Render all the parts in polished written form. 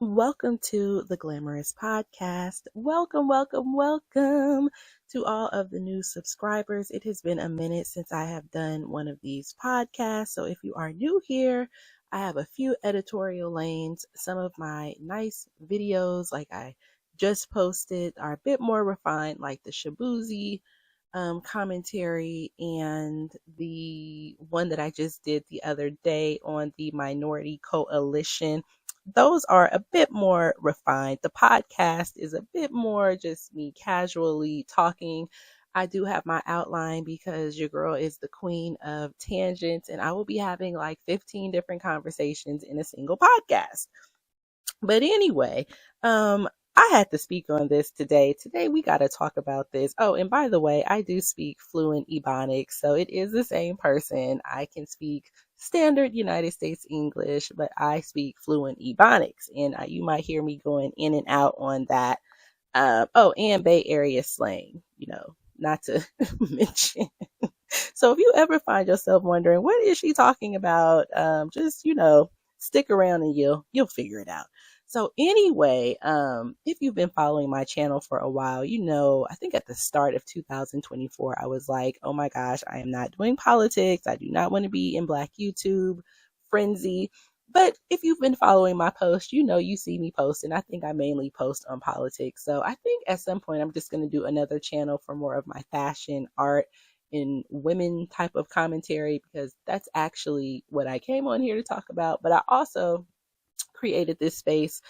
Welcome to the Glamourus podcast. Welcome to all of the new subscribers. It has been a minute since I have done one of these podcasts. So if you are new here, I have a few editorial lanes. Some of my nice videos, like I just posted, are a bit more refined, like the Shabuzi commentary and the one that I just did the other day on the Minority Coalition. Those are a bit more refined. The podcast is a bit more just me casually talking. I do have my outline because your girl is the queen of tangents, and I will be having like 15 different conversations in a single podcast. But anyway, I had to speak on this today. Today we got to talk about this. Oh, and by the way, I do speak fluent Ebonics, so it is the same person. I can speak standard United States English, but I speak fluent Ebonics, and you might hear me going in and out on that. And Bay Area slang, not to mention. So if you ever find yourself wondering, what is she talking about? Just, stick around and you'll figure it out. So anyway, if you've been following my channel for a while, I think at the start of 2024, I was like, oh my gosh, I am not doing politics. I do not want to be in Black YouTube frenzy. But if you've been following my posts, you see me post, and I think I mainly post on politics. So I think at some point I'm just going to do another channel for more of my fashion, art, and women type of commentary, because that's actually what I came on here to talk about. But I also created this space,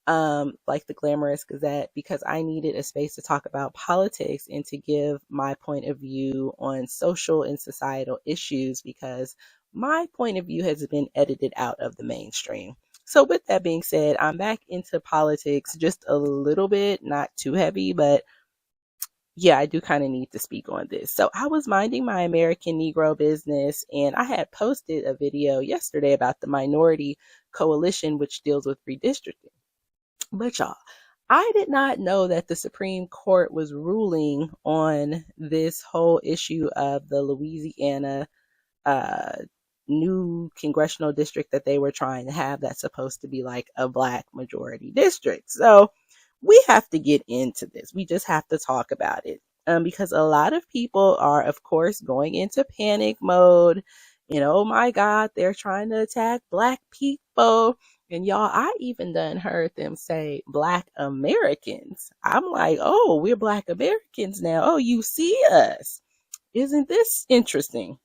like the Glamourus Gazette, because I needed a space to talk about politics and to give my point of view on social and societal issues, because my point of view has been edited out of the mainstream. So with that being said, I'm back into politics just a little bit, not too heavy, but yeah, I do kind of need to speak on this. So I was minding my American Negro business, and I had posted a video yesterday about the Minority Coalition, which deals with redistricting. But y'all, I did not know that the Supreme Court was ruling on this whole issue of the Louisiana new congressional district that they were trying to have, that's supposed to be like a Black majority district. So we have to get into this. We just have to talk about it, because a lot of people are, of course, going into panic mode. Oh my God, they're trying to attack Black people. And y'all, I even done heard them say Black Americans. I'm like, oh, we're Black Americans now. Oh, you see us. Isn't this interesting?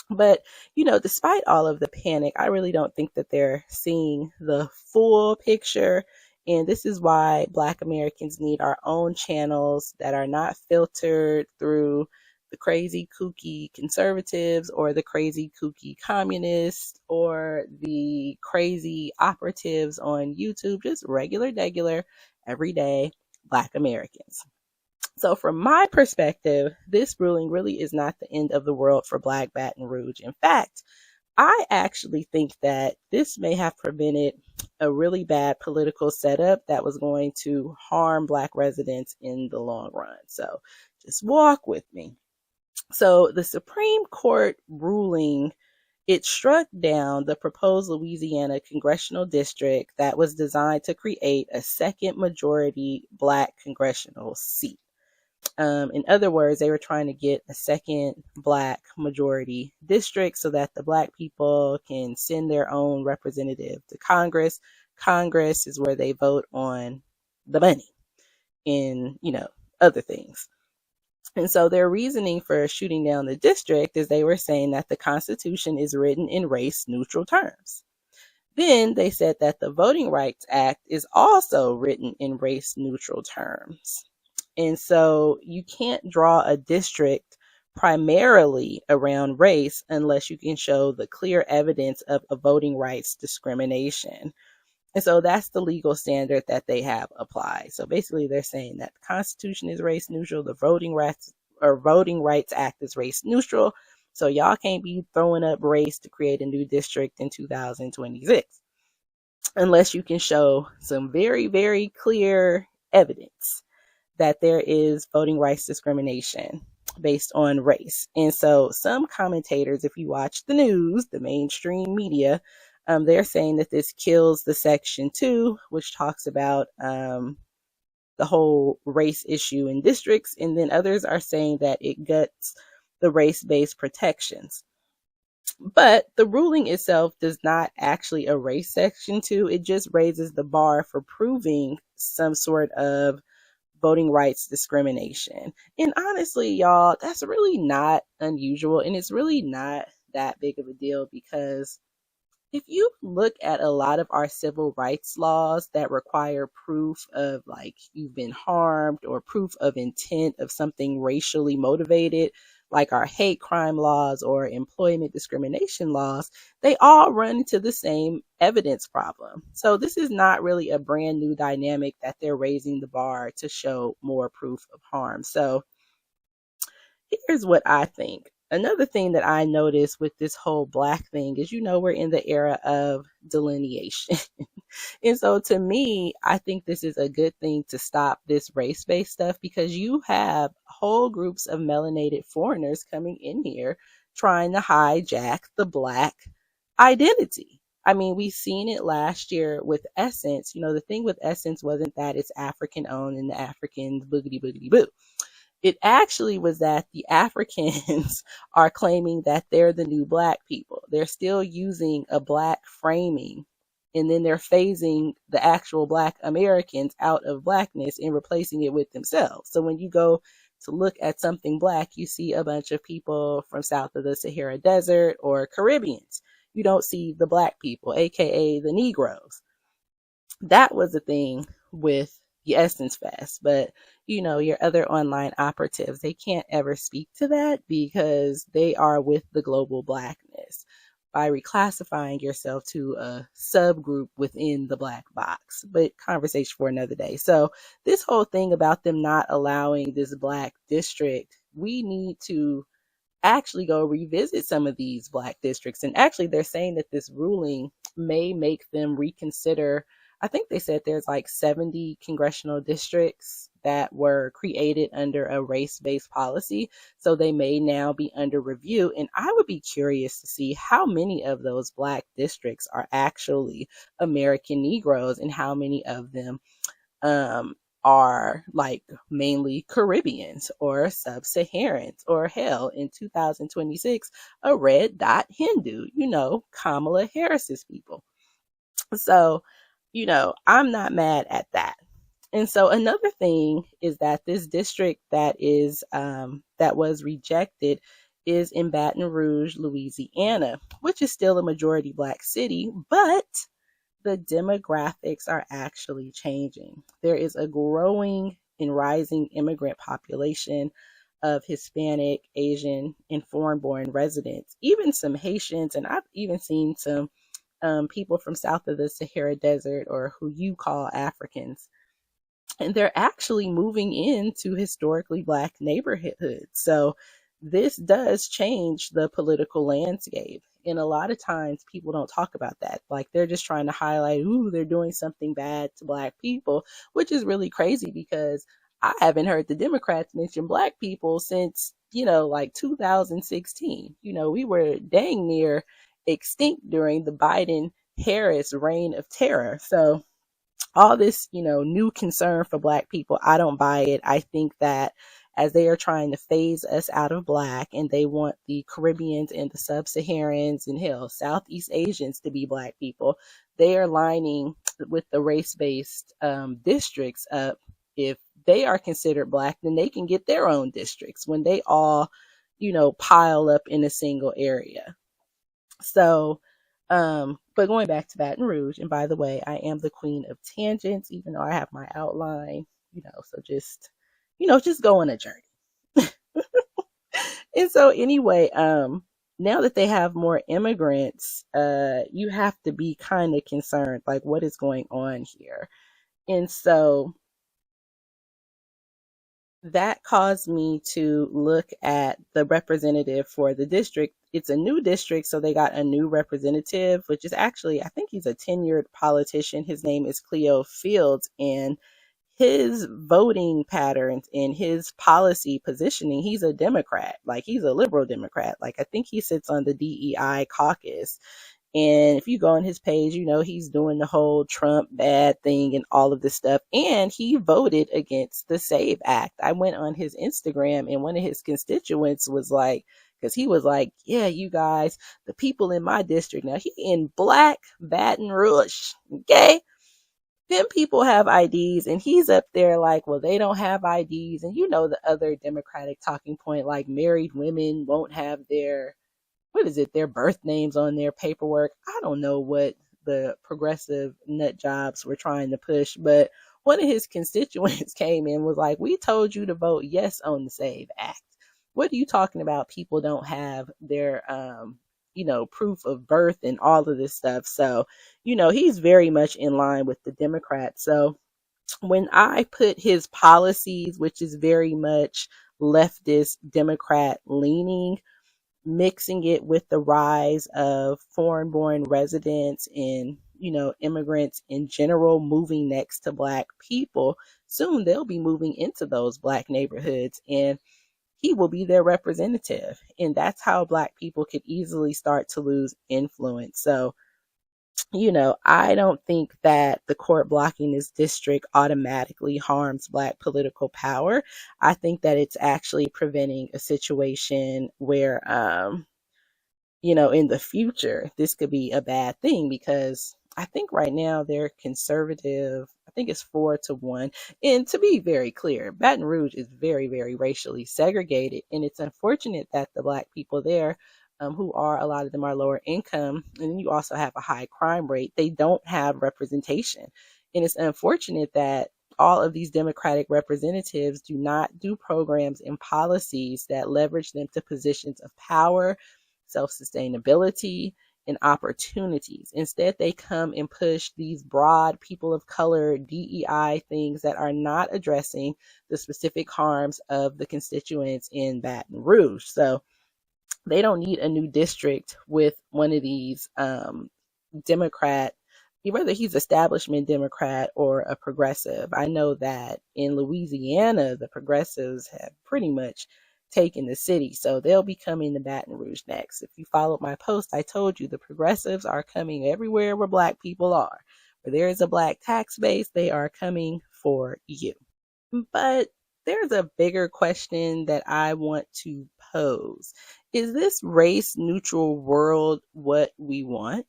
But, despite all of the panic, I really don't think that they're seeing the full picture. And this is why Black Americans need our own channels that are not filtered through the crazy kooky conservatives or the crazy kooky communists or the crazy operatives on YouTube, just regular, everyday Black Americans. So from my perspective, this ruling really is not the end of the world for Black Baton Rouge. In fact, I actually think that this may have prevented a really bad political setup that was going to harm Black residents in the long run. So just walk with me. So the Supreme Court ruling, it struck down the proposed Louisiana congressional district that was designed to create a second majority Black congressional seat. In other words, they were trying to get a second Black majority district so that the Black people can send their own representative to Congress. Congress is where they vote on the money and, other things. And so their reasoning for shooting down the district is they were saying that the Constitution is written in race-neutral terms. Then they said that the Voting Rights Act is also written in race-neutral terms. And so you can't draw a district primarily around race unless you can show the clear evidence of a voting rights discrimination. And so that's the legal standard that they have applied. So basically they're saying that the Constitution is race neutral, the Voting Rights Act is race neutral. So y'all can't be throwing up race to create a new district in 2026 unless you can show some very, very clear evidence that there is voting rights discrimination based on race. And so some commentators, if you watch the news, the mainstream media, They're saying that this kills the Section 2, which talks about the whole race issue in districts. And then others are saying that it guts the race-based protections. But the ruling itself does not actually erase Section 2. It just raises the bar for proving some sort of voting rights discrimination. And honestly, y'all, that's really not unusual. And it's really not that big of a deal, because if you look at a lot of our civil rights laws that require proof of like you've been harmed or proof of intent of something racially motivated, like our hate crime laws or employment discrimination laws, they all run into the same evidence problem. So this is not really a brand new dynamic that they're raising the bar to show more proof of harm. So here's what I think. Another thing that I noticed with this whole Black thing is, we're in the era of delineation. And so to me, I think this is a good thing to stop this race-based stuff, because you have whole groups of melanated foreigners coming in here trying to hijack the Black identity. I mean, we've seen it last year with Essence. The thing with Essence wasn't that it's African owned and the Africans boogity boogity boo. It actually was that the Africans are claiming that they're the new Black people. They're still using a Black framing, and then they're phasing the actual Black Americans out of Blackness and replacing it with themselves. So when you go to look at something Black, you see a bunch of people from south of the Sahara Desert or Caribbeans. You don't see the Black people, aka the Negroes. That was the thing with the Essence Fest. But your other online operatives, they can't ever speak to that, because they are with the global Blackness by reclassifying yourself to a subgroup within the Black box. But conversation for another day. So this whole thing about them not allowing this Black district, we need to actually go revisit some of these Black districts. And actually, they're saying that this ruling may make them reconsider. I think they said there's like 70 congressional districts that were created under a race-based policy. So they may now be under review. And I would be curious to see how many of those Black districts are actually American Negroes, and how many of them are like mainly Caribbeans or Sub-Saharans, or hell, in 2026, a red dot Hindu, Kamala Harris's people. So, I'm not mad at that. And so another thing is that this district that was rejected is in Baton Rouge, Louisiana, which is still a majority Black city, but the demographics are actually changing. There is a growing and rising immigrant population of Hispanic, Asian, and foreign-born residents, even some Haitians, and I've even seen some people from south of the Sahara Desert, or who you call Africans. And they're actually moving into historically Black neighborhoods. So this does change the political landscape. And a lot of times people don't talk about that. Like, they're just trying to highlight, ooh, they're doing something bad to Black people, which is really crazy, because I haven't heard the Democrats mention Black people since, like 2016. We were dang near extinct during the Biden-Harris reign of terror. So all this, new concern for Black people, I don't buy it. I think that as they are trying to phase us out of Black, and they want the Caribbeans and the Sub-Saharans and hell, Southeast Asians to be Black people, they are lining with the race-based districts up. If they are considered Black, then they can get their own districts when they all, pile up in a single area. So, but going back to Baton Rouge, and by the way, I am the queen of tangents, even though I have my outline, so just go on a journey. And so anyway, now that they have more immigrants, you have to be kind of concerned, like, what is going on here? And so that caused me to look at the representative for the district. It's a new district, so they got a new representative, which is actually, I think he's a tenured politician. His name is Cleo Fields, and his voting patterns and his policy positioning, he's a Democrat. Like, he's a liberal Democrat. Like, I think he sits on the DEI caucus. And if you go on his page, he's doing the whole Trump bad thing and all of this stuff. And he voted against the SAVE Act. I went on his Instagram, and one of his constituents was like, because he was like, yeah, you guys, the people in my district, now he in Black Baton Rouge, okay? Them people have IDs, and he's up there like, well, they don't have IDs. And the other Democratic talking point, like married women won't have their birth names on their paperwork. I don't know what the progressive nut jobs were trying to push, but one of his constituents came in and was like, we told you to vote yes on the SAVE Act. What are you talking about? People don't have their, proof of birth and all of this stuff. So, he's very much in line with the Democrats. So when I put his policies, which is very much leftist Democrat leaning, mixing it with the rise of foreign-born residents and, immigrants in general moving next to Black people, soon they'll be moving into those Black neighborhoods, and he will be their representative. And that's how Black people could easily start to lose influence. So, I don't think that the court blocking this district automatically harms Black political power. I think that it's actually preventing a situation where, in the future, this could be a bad thing, because I think right now they're conservative. I think it's 4-1. And to be very clear, Baton Rouge is very, very racially segregated. And it's unfortunate that the Black people there, who are, a lot of them are lower income, and then you also have a high crime rate, they don't have representation. And it's unfortunate that all of these Democratic representatives do not do programs and policies that leverage them to positions of power, self-sustainability, and opportunities. Instead, they come and push these broad people of color DEI things that are not addressing the specific harms of the constituents in Baton Rouge. So they don't need a new district with one of these Democrat, whether he's establishment Democrat or a progressive. I know that in Louisiana, the progressives have pretty much taken the city, so they'll be coming to Baton Rouge next. If you followed my post, I told you the progressives are coming everywhere where Black people are. Where there is a Black tax base, they are coming for you. But there's a bigger question that I want to pose. Is this race neutral world what we want?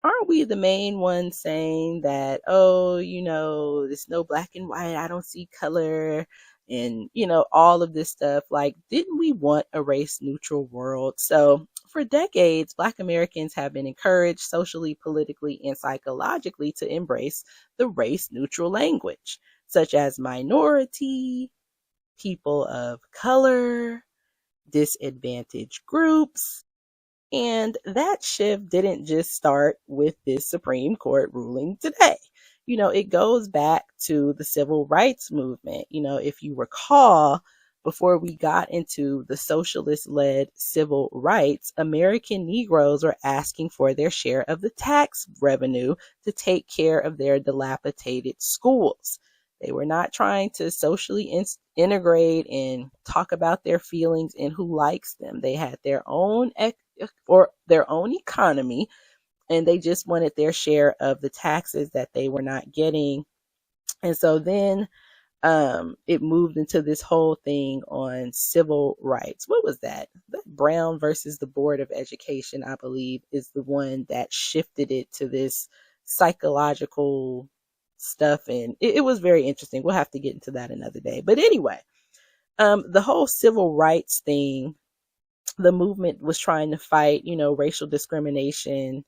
Aren't we the main ones saying that, oh, there's no black and white, I don't see color, and, all of this stuff? Like, didn't we want a race neutral world? So for decades, Black Americans have been encouraged socially, politically, and psychologically to embrace the race neutral language, such as minority, people of color, disadvantaged groups. And that shift didn't just start with this Supreme Court ruling today. It goes back to the civil rights movement. If you recall, before we got into the socialist-led civil rights, American Negroes were asking for their share of the tax revenue to take care of their dilapidated schools. They were not trying to socially integrate and talk about their feelings and who likes them. They had their own economy, and they just wanted their share of the taxes that they were not getting. And so then it moved into this whole thing on civil rights. What was that? That Brown versus the Board of Education, I believe, is the one that shifted it to this psychological stuff. And it was very interesting. We'll have to get into that another day. But anyway, the whole civil rights thing, the movement was trying to fight, racial discrimination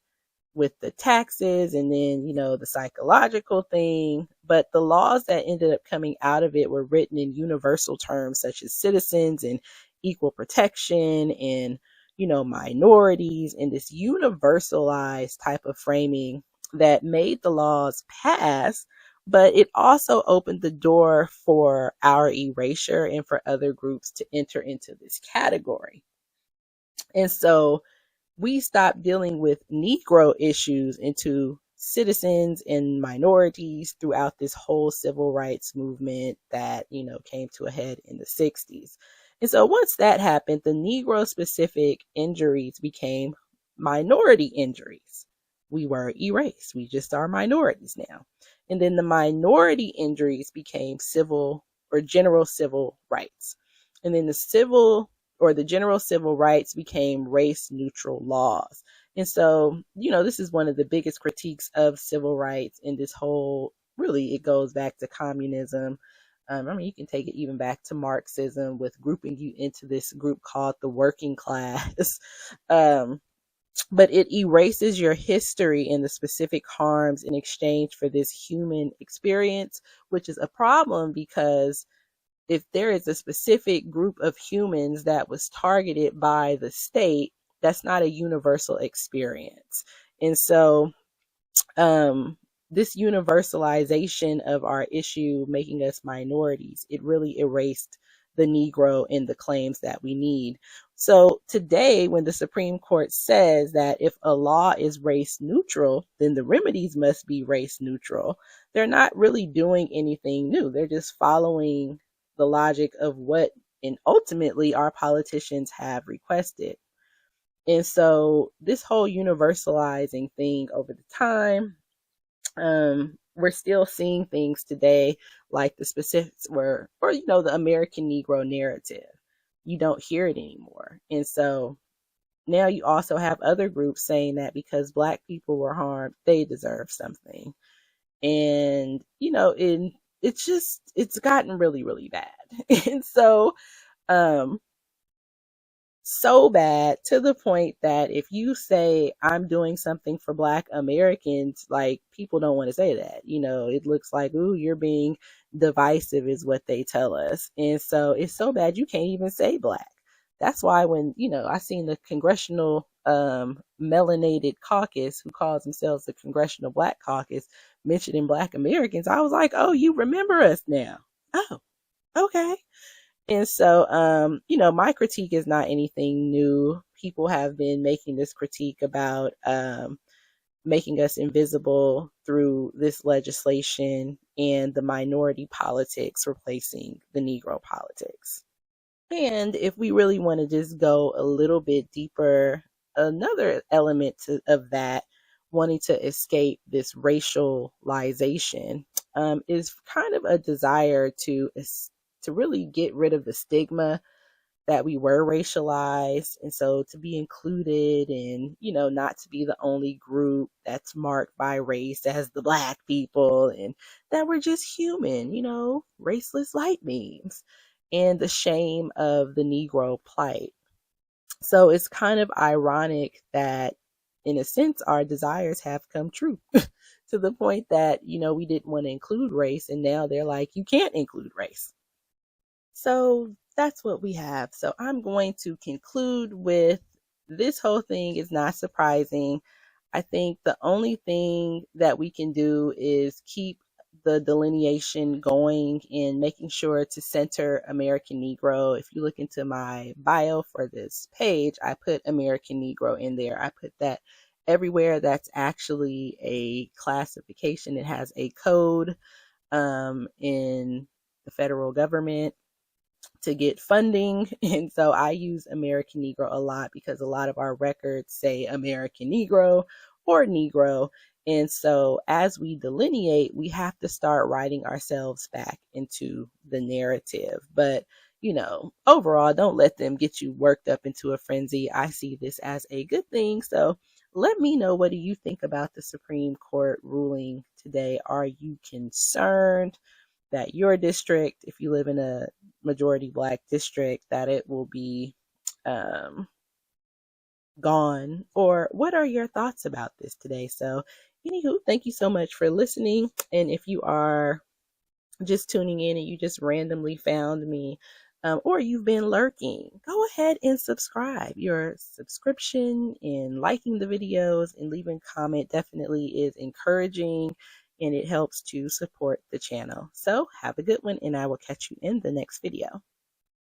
with the taxes, and then, the psychological thing. But the laws that ended up coming out of it were written in universal terms, such as citizens and equal protection and, minorities, and this universalized type of framing that made the laws pass. But it also opened the door for our erasure and for other groups to enter into this category. And so we stopped dealing with Negro issues into citizens and minorities throughout this whole civil rights movement that, came to a head in the 60s. And so once that happened, the Negro specific injuries became minority injuries. we were erased. We just are minorities now. And then the minority injuries became civil or general civil rights. And then the general civil rights became race neutral laws. And so, this is one of the biggest critiques of civil rights in this whole, really, it goes back to communism. You can take it even back to Marxism with grouping you into this group called the working class. But it erases your history and the specific harms in exchange for this human experience, which is a problem because if there is a specific group of humans that was targeted by the state, that's not a universal experience. And so, this universalization of our issue, making us minorities, it really erased the Negro and the claims that we need. So today, when the Supreme Court says that if a law is race neutral, then the remedies must be race neutral, they're not really doing anything new. They're just following the logic of what, and ultimately, our politicians have requested. And so this whole universalizing thing over the time, we're still seeing things today like the specifics or the American Negro narrative. You don't hear it anymore. And so now you also have other groups saying that because Black people were harmed, they deserve something. And, it's gotten really, really bad. And so, so bad to the point that if you say I'm doing something for Black Americans, like, people don't want to say that. It looks like, ooh, you're being divisive is what they tell us. And so it's so bad you can't even say Black. That's why when, I seen the Congressional Melanated Caucus, who calls themselves the Congressional Black Caucus, mentioning Black Americans, I was like, oh, you remember us now. Oh, okay. And so, my critique is not anything new. People have been making this critique about making us invisible through this legislation and the minority politics replacing the Negro politics. And if we really want to just go a little bit deeper, another element of that, wanting to escape this racialization, is kind of a desire to really get rid of the stigma that we were racialized. And so to be included and, not to be the only group that's marked by race as the Black people, and that we're just human, raceless light beams, and the shame of the Negro plight. So it's kind of ironic that, in a sense, our desires have come true to the point that, we didn't want to include race, and now they're like, you can't include race. So that's what we have. So I'm going to conclude with, this whole thing is not surprising. I think the only thing that we can do is keep the delineation going and making sure to center American Negro. If you look into my bio for this page, I put American Negro in there. I put that everywhere. That's actually a classification. It has a code in the federal government to get funding. And so I use American Negro a lot because a lot of our records say American Negro or Negro. And so as we delineate, we have to start writing ourselves back into the narrative. But, overall, don't let them get you worked up into a frenzy. I see this as a good thing. So let me know, what do you think about the Supreme Court ruling today? Are you concerned that your district, if you live in a majority Black district, that it will be gone? Or what are your thoughts about this today? So anywho, thank you so much for listening. And if you are just tuning in and you just randomly found me, or you've been lurking, go ahead and subscribe. Your subscription and liking the videos and leaving a comment definitely is encouraging, and it helps to support the channel. So have a good one, and I will catch you in the next video.